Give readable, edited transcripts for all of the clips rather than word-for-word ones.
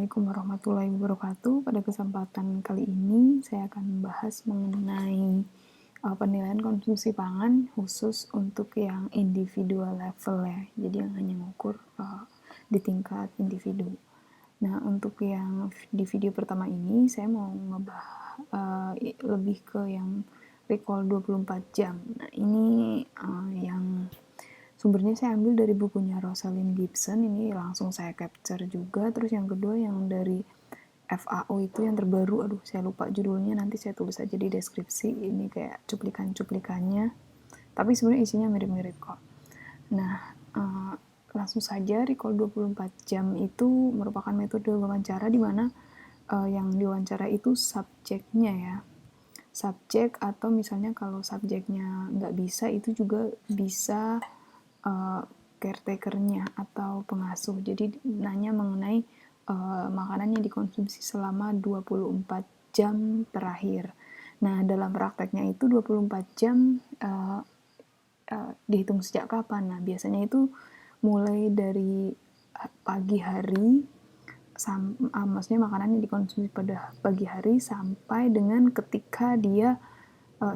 Assalamualaikum warahmatullahi wabarakatuh. Pada kesempatan kali ini saya akan membahas mengenai penilaian konsumsi pangan khusus untuk yang individual level ya. Jadi yang hanya mengukur di tingkat individu. Nah, untuk yang di video pertama ini saya mau ngebahas lebih ke yang recall 24 jam. Nah, ini yang sumbernya saya ambil dari bukunya Rosalind Gibson, ini langsung saya capture juga. Terus yang kedua yang dari FAO itu yang terbaru, aduh saya lupa judulnya, nanti saya tulis aja di deskripsi, ini kayak cuplikan-cuplikannya. Tapi sebenarnya isinya mirip-mirip kok. Nah, langsung saja recall 24 jam itu merupakan metode wawancara di mana yang diwawancara itu subjeknya ya. Subjek atau misalnya kalau subjeknya nggak bisa itu juga bisa caretakernya atau pengasuh. Jadi nanya mengenai makanan yang dikonsumsi selama 24 jam terakhir. Nah, dalam prakteknya itu 24 jam dihitung sejak kapan? Nah, biasanya itu mulai dari pagi hari, maksudnya makanan yang dikonsumsi pada pagi hari sampai dengan ketika dia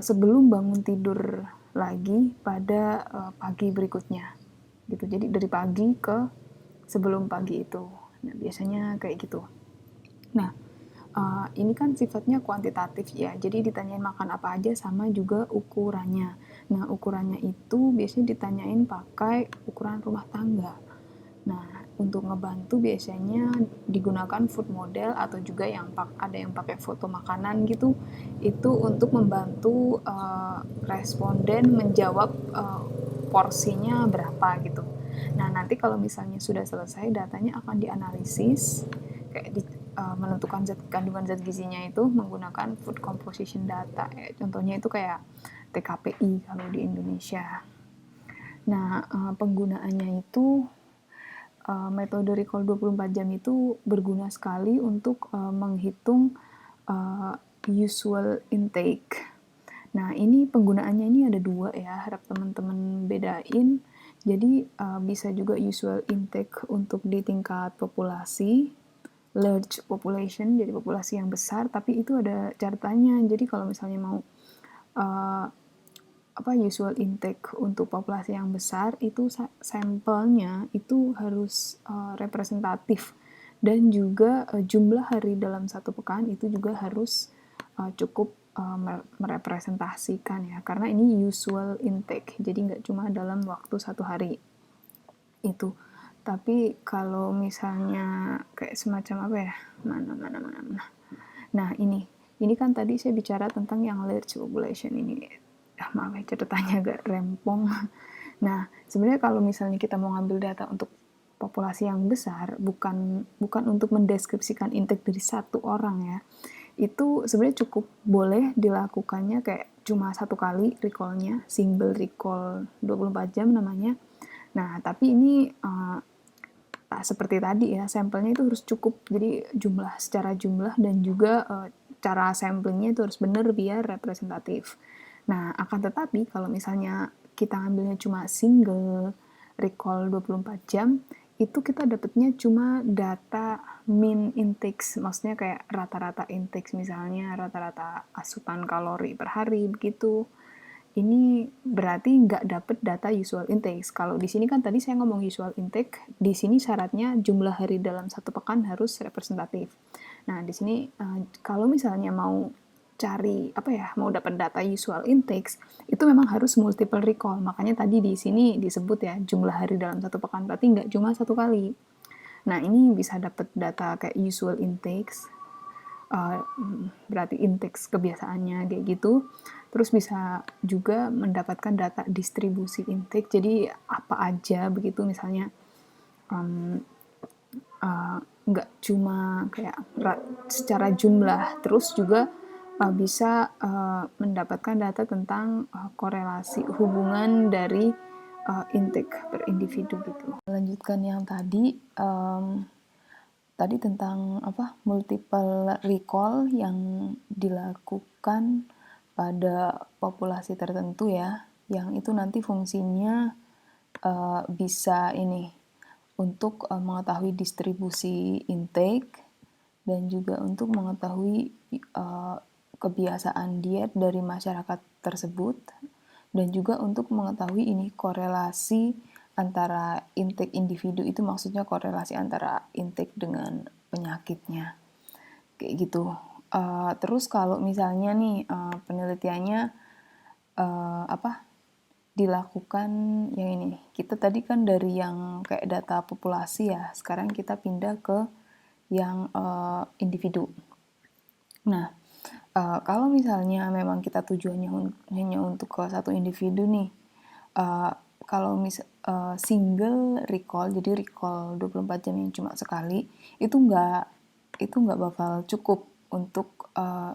sebelum bangun tidur lagi pada pagi berikutnya gitu. Jadi dari pagi ke sebelum pagi itu. Nah, biasanya kayak gitu. Nah, ini kan sifatnya kuantitatif ya. Jadi ditanyain makan apa aja sama juga ukurannya. Nah, ukurannya itu biasanya ditanyain pakai ukuran rumah tangga. Nah, untuk ngebantu biasanya digunakan food model atau juga yang ada yang pakai foto makanan gitu. Itu untuk membantu responden menjawab porsinya berapa gitu. Nah, nanti kalau misalnya sudah selesai, datanya akan dianalisis, kayak menentukan kandungan zat gizinya itu menggunakan food composition data. Contohnya itu kayak TKPI kalau di Indonesia. Nah, penggunaannya itu metode recall 24 jam itu berguna sekali untuk menghitung usual intake. Nah, ini penggunaannya ini ada dua ya, harap teman-teman bedain. Jadi bisa juga usual intake untuk di tingkat populasi, large population, jadi populasi yang besar, tapi itu ada catatannya. Jadi kalau misalnya mau usual intake untuk populasi yang besar, itu sampelnya itu harus representatif, dan juga jumlah hari dalam satu pekan itu juga harus cukup merepresentasikan ya, karena ini usual intake, jadi nggak cuma dalam waktu satu hari itu. Tapi kalau misalnya kayak semacam apa ya, mana. Nah, ini kan tadi saya bicara tentang yang large population ini. Maaf ya, catatannya agak rempong. Nah, sebenarnya kalau misalnya kita mau ngambil data untuk populasi yang besar, bukan untuk mendeskripsikan intake dari satu orang ya. Itu sebenarnya cukup boleh dilakukannya kayak cuma satu kali recall-nya, single recall 24 jam namanya. Nah, tapi ini seperti tadi ya, sampelnya itu harus cukup, jadi secara jumlah dan juga cara samplingnya itu harus benar biar representatif. Nah, akan tetapi kalau misalnya kita ambilnya cuma single recall 24 jam, itu kita dapatnya cuma data mean intakes, maksudnya kayak rata-rata intakes, misalnya rata-rata asupan kalori per hari begitu. Ini berarti nggak dapet data usual intake. Kalau di sini kan tadi saya ngomong usual intake, di sini syaratnya jumlah hari dalam satu pekan harus representatif. Nah, di sini kalau misalnya mau cari mau dapat data usual intakes, itu memang harus multiple recall. Makanya tadi di sini disebut ya jumlah hari dalam satu pekan, berarti nggak cuma satu kali. Nah, ini bisa dapat data kayak usual intakes, berarti intake kebiasaannya kayak gitu. Terus bisa juga mendapatkan data distribusi intake, jadi apa aja begitu, misalnya nggak cuma kayak secara jumlah, terus juga bisa mendapatkan data tentang korelasi hubungan dari intake per individu gitu. Lanjutkan yang tadi tentang multiple recall yang dilakukan pada populasi tertentu ya, yang itu nanti fungsinya bisa ini untuk mengetahui distribusi intake, dan juga untuk mengetahui kebiasaan diet dari masyarakat tersebut, dan juga untuk mengetahui ini korelasi antara intake individu, itu maksudnya korelasi antara intake dengan penyakitnya, kayak gitu. Terus kalau misalnya nih penelitiannya dilakukan yang ini, kita tadi kan dari yang kayak data populasi ya, sekarang kita pindah ke yang individu. Nah, kalau misalnya memang kita tujuannya hanya untuk ke satu individu nih, kalau single recall, jadi recall 24 jam yang cuma sekali, itu nggak bakal cukup untuk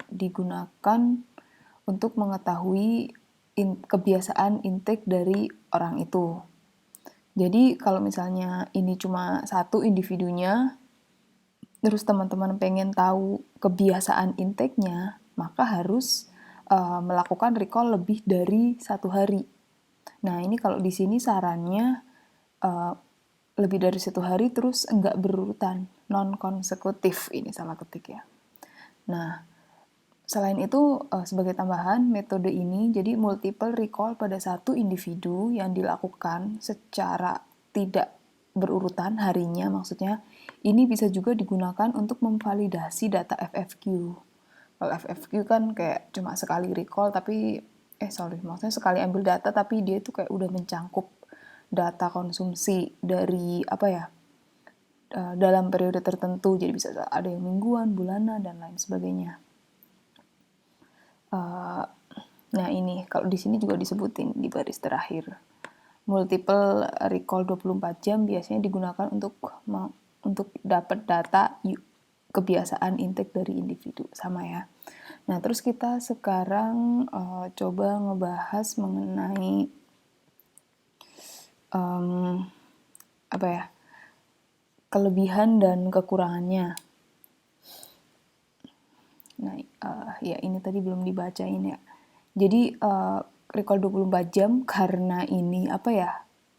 digunakan untuk mengetahui kebiasaan intake dari orang itu. Jadi kalau misalnya ini cuma satu individunya, terus teman-teman pengen tahu kebiasaan intake-nya, maka harus melakukan recall lebih dari 1 hari. Nah, ini kalau di sini sarannya lebih dari 1 hari terus enggak berurutan, non konsekutif, ini salah ketik ya. Nah, selain itu sebagai tambahan metode ini jadi multiple recall pada satu individu yang dilakukan secara tidak berurutan harinya, maksudnya ini bisa juga digunakan untuk memvalidasi data FFQ. Kalau FFQ kan kayak cuma sekali recall tapi maksudnya sekali ambil data tapi dia itu kayak udah mencangkup data konsumsi dari dalam periode tertentu, jadi bisa ada yang mingguan, bulanan, dan lain sebagainya. Nah ini kalau di sini juga disebutin di baris terakhir, multiple recall 24 jam biasanya digunakan untuk dapat data kebiasaan intake dari individu, sama ya. Nah terus kita sekarang coba ngebahas mengenai kelebihan dan kekurangannya. Nah, ya ini tadi belum dibacain ya. Jadi recall 24 jam karena ini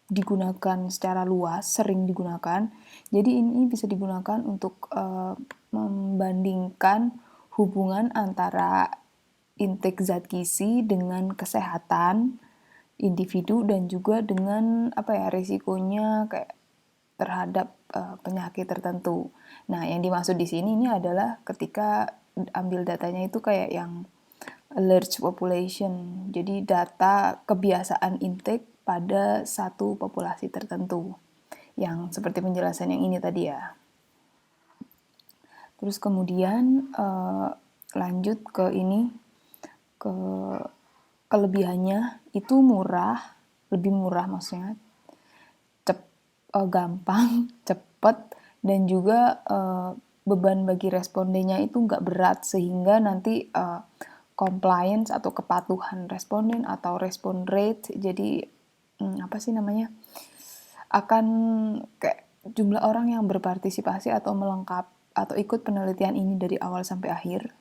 digunakan secara luas, sering digunakan. Jadi ini bisa digunakan untuk membandingkan hubungan antara intake zat gizi dengan kesehatan individu dan juga dengan risikonya kayak terhadap penyakit tertentu. Nah, yang dimaksud di sini ini adalah ketika ambil datanya itu kayak yang large population. Jadi data kebiasaan intake pada satu populasi tertentu. Yang seperti penjelasan yang ini tadi ya. Terus kemudian lanjut ke ini, ke kelebihannya itu murah, lebih murah maksudnya, gampang, cepet, dan juga beban bagi respondennya itu nggak berat, sehingga nanti compliance atau kepatuhan responden atau respon rate, jadi akan kayak jumlah orang yang berpartisipasi atau ikut penelitian ini dari awal sampai akhir.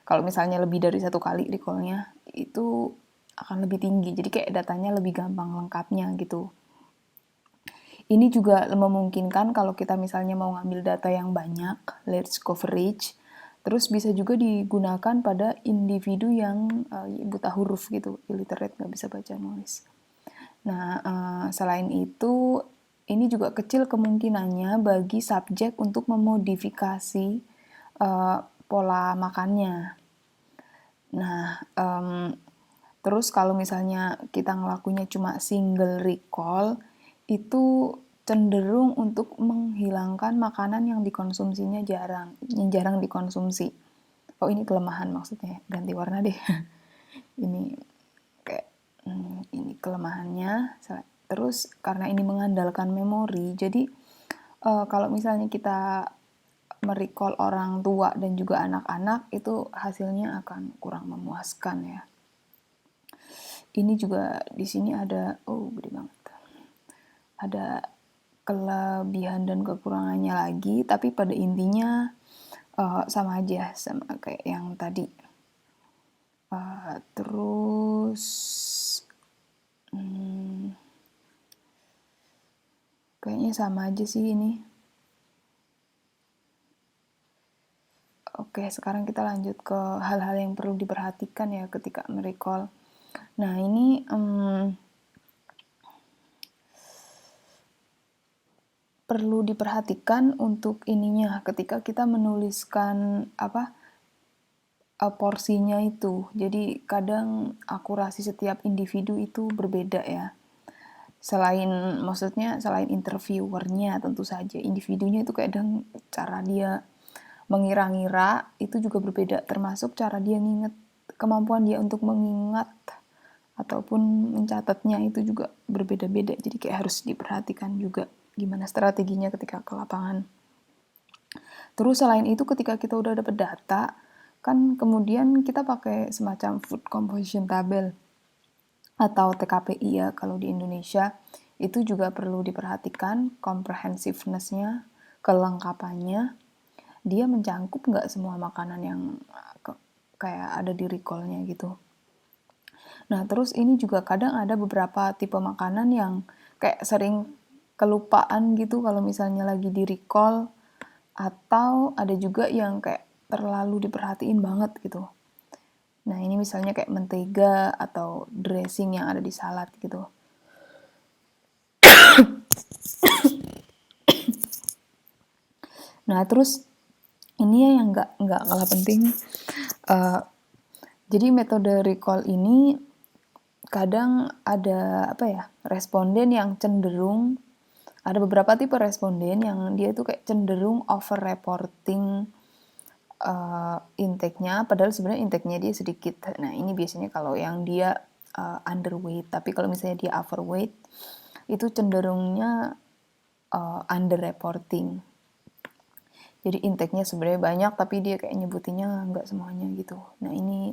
Kalau misalnya lebih dari 1 kali recall-nya itu akan lebih tinggi, jadi kayak datanya lebih gampang lengkapnya gitu. Ini juga memungkinkan kalau kita misalnya mau ngambil data yang banyak, large coverage, terus bisa juga digunakan pada individu yang buta huruf gitu, illiterate, nggak bisa baca nulis. Nah, selain itu, ini juga kecil kemungkinannya bagi subjek untuk memodifikasi pola makannya. Nah, terus kalau misalnya kita ngelakunya cuma single recall, itu cenderung untuk menghilangkan makanan yang dikonsumsinya yang jarang dikonsumsi. Oh ini kelemahan maksudnya, ganti warna deh. Ini kayak ini kelemahannya. Terus karena ini mengandalkan memori, jadi kalau misalnya kita merecall orang tua dan juga anak-anak, itu hasilnya akan kurang memuaskan ya. Ini juga di sini ada, gede banget. Ada kelebihan dan kekurangannya lagi, tapi pada intinya sama aja sama kayak yang tadi. Terus kayaknya sama aja sih ini. Oke, sekarang kita lanjut ke hal-hal yang perlu diperhatikan ya ketika merecall. Nah, ini perlu diperhatikan untuk ininya ketika kita menuliskan porsinya itu. Jadi kadang akurasi setiap individu itu berbeda ya. Selain interviewernya tentu saja, individunya itu kadang cara dia mengira-ngira itu juga berbeda, termasuk cara dia nginget, kemampuan dia untuk mengingat ataupun mencatatnya itu juga berbeda-beda. Jadi kayak harus diperhatikan juga gimana strateginya ketika ke lapangan. Terus selain itu ketika kita udah dapet data, kan kemudian kita pakai semacam food composition table atau TKPI ya kalau di Indonesia. Itu juga perlu diperhatikan comprehensiveness-nya, kelengkapannya. Dia mencangkup nggak semua makanan yang kayak ada di recall-nya gitu. Nah, terus ini juga kadang ada beberapa tipe makanan yang kayak sering kelupaan gitu kalau misalnya lagi di recall, atau ada juga yang kayak terlalu diperhatiin banget gitu. Nah, ini misalnya kayak mentega atau dressing yang ada di salad gitu. Nah, terus ini yang nggak kalah penting. Jadi metode recall ini kadang ada responden yang cenderung, ada beberapa tipe responden yang dia itu kayak cenderung over reporting intake-nya, padahal sebenarnya intake-nya dia sedikit. Nah, ini biasanya kalau yang dia underweight, tapi kalau misalnya dia overweight itu cenderungnya under reporting. Jadi intake-nya sebenarnya banyak tapi dia kayak nyebutinnya nggak semuanya gitu. Nah, ini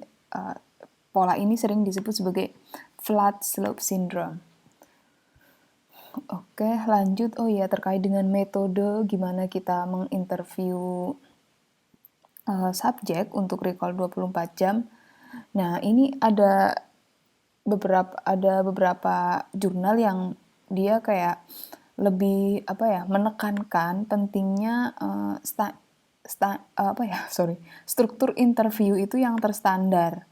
pola ini sering disebut sebagai flat slope syndrome. Oke, lanjut. Oh ya, terkait dengan metode gimana kita menginterview subjek untuk recall 24 jam. Nah, ini ada beberapa jurnal yang dia kayak lebih menekankan pentingnya struktur interview itu yang terstandar.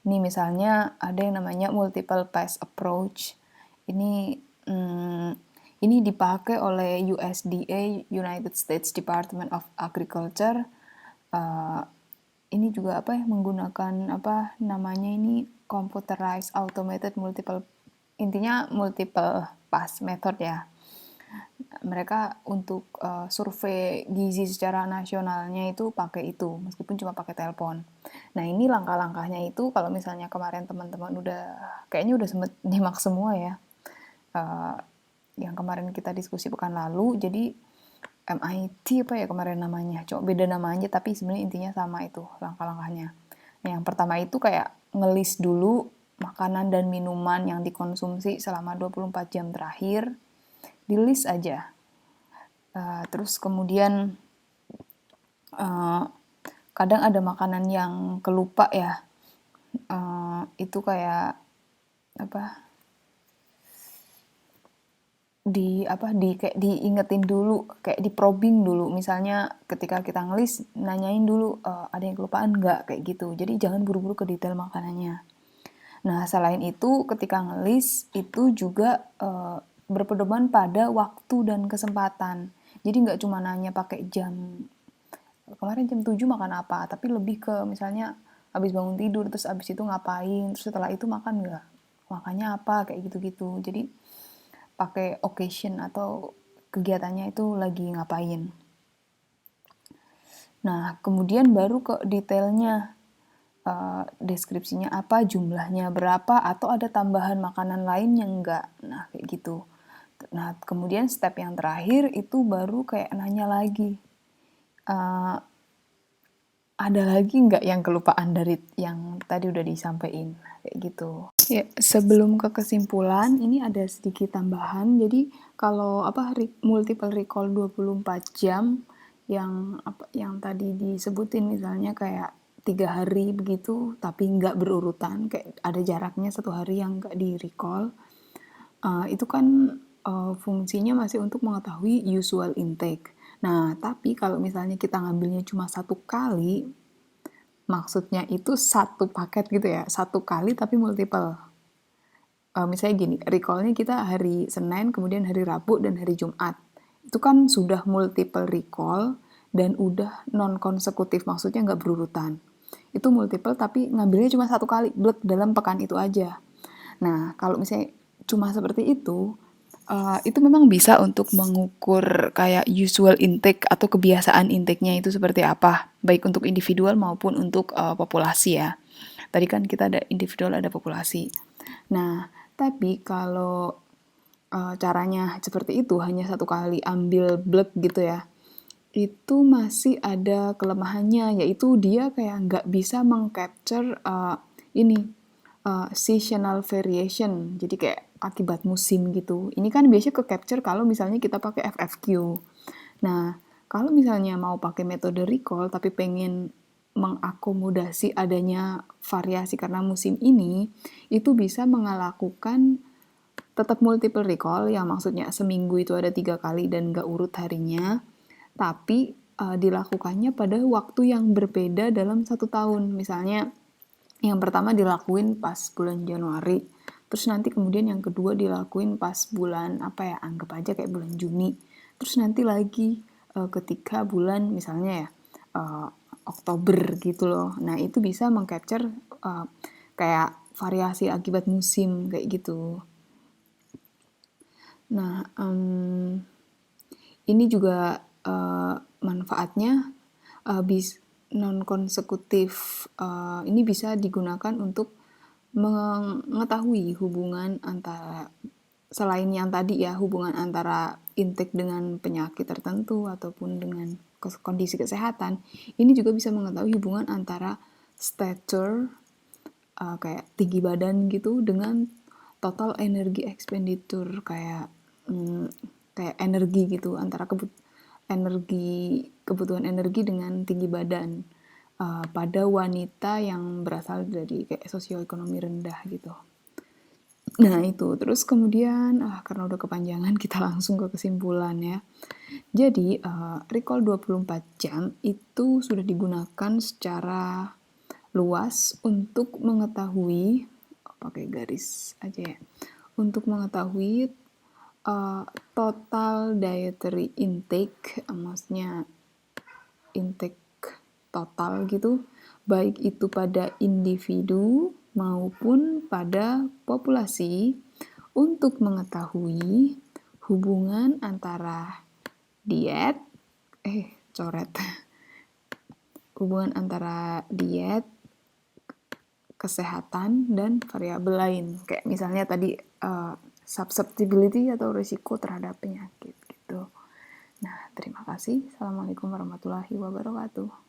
Ini misalnya ada yang namanya multiple pass approach. Ini dipakai oleh USDA, United States Department of Agriculture. Ini juga menggunakan computerized automated multiple pass method ya. Mereka untuk survei gizi secara nasionalnya itu pakai itu, meskipun cuma pakai telepon. Nah, ini langkah-langkahnya itu kalau misalnya kemarin teman-teman kayaknya udah sempet nyimak semua ya, yang kemarin kita diskusi pekan lalu. Jadi MIT kemarin namanya, cuma beda namanya tapi sebenarnya intinya sama itu langkah-langkahnya. Nah, yang pertama itu kayak ngelis dulu makanan dan minuman yang dikonsumsi selama 24 jam terakhir, di list aja. Terus kemudian kadang ada makanan yang kelupa ya, itu kayak kayak diingetin dulu, kayak di probing dulu. Misalnya ketika kita ngelis, nanyain dulu ada yang kelupaan nggak, kayak gitu. Jadi jangan buru-buru ke detail makanannya. Nah, selain itu ketika ngelis itu juga berpedoman pada waktu dan kesempatan. Jadi nggak cuma nanya pakai jam, kemarin jam 7 makan apa, tapi lebih ke misalnya habis bangun tidur, terus habis itu ngapain, terus setelah itu makan nggak, makannya apa, kayak gitu-gitu. Jadi pakai occasion atau kegiatannya itu lagi ngapain. Nah, kemudian baru ke detailnya, deskripsinya apa, jumlahnya berapa, atau ada tambahan makanan lain yang enggak. Nah, kayak gitu. Nah, kemudian step yang terakhir itu baru kayak nanya lagi, ada lagi nggak yang kelupaan dari yang tadi udah disampaikan, kayak gitu. Ya, sebelum ke kesimpulan, ini ada sedikit tambahan. Jadi kalau multiple recall 24 jam yang tadi disebutin, misalnya kayak 3 hari begitu, tapi nggak berurutan, kayak ada jaraknya 1 hari yang nggak di recall, itu kan fungsinya masih untuk mengetahui usual intake. Nah, tapi kalau misalnya kita ngambilnya cuma 1 kali, Maksudnya itu satu paket gitu ya, satu kali tapi multiple. Misalnya gini, recall-nya kita hari Senin, kemudian hari Rabu, dan hari Jumat. Itu kan sudah multiple recall dan udah non-konsekutif, maksudnya nggak berurutan. Itu multiple tapi ngambilnya cuma satu kali, dalam pekan itu aja. Nah, kalau misalnya cuma seperti itu memang bisa untuk mengukur kayak usual intake atau kebiasaan intake-nya itu seperti apa, baik untuk individual maupun untuk populasi ya. Tadi kan kita ada individual, ada populasi. Nah, tapi kalau caranya seperti itu, hanya satu kali ambil blood gitu ya, itu masih ada kelemahannya, yaitu dia kayak nggak bisa mengcapture ini seasonal variation, jadi kayak akibat musim gitu. Ini kan biasanya ke capture kalau misalnya kita pakai FFQ. Nah, kalau misalnya mau pakai metode recall tapi pengen mengakomodasi adanya variasi karena musim ini, itu bisa melakukan tetap multiple recall, yang maksudnya seminggu itu ada 3 kali dan nggak urut harinya, tapi dilakukannya pada waktu yang berbeda dalam 1 tahun. Misalnya yang pertama dilakuin pas bulan Januari, terus nanti kemudian yang kedua dilakuin pas bulan apa ya, anggap aja kayak bulan Juni, terus nanti lagi ketika bulan misalnya ya Oktober gitu loh. Nah itu bisa mengcapture kayak variasi akibat musim kayak gitu. Nah ini juga manfaatnya non konsekutif ini bisa digunakan untuk mengetahui hubungan antara, selain yang tadi ya, hubungan antara intake dengan penyakit tertentu ataupun dengan kondisi kesehatan, ini juga bisa mengetahui hubungan antara stature kayak tinggi badan gitu dengan total energi expenditure, kayak kayak energi gitu, antara kebutuhan energi dengan tinggi badan pada wanita yang berasal dari kayak sosioekonomi rendah gitu. Nah itu, terus kemudian karena udah kepanjangan kita langsung ke kesimpulan ya. Jadi recall 24 jam itu sudah digunakan secara luas untuk mengetahui, pakai garis aja ya, untuk mengetahui total dietary intake, maksudnya intake total gitu, baik itu pada individu maupun pada populasi, untuk mengetahui hubungan antara diet, hubungan antara diet, kesehatan, dan variabel lain. Kayak misalnya tadi susceptibility atau risiko terhadap penyakit gitu. Nah, terima kasih. Assalamualaikum warahmatullahi wabarakatuh.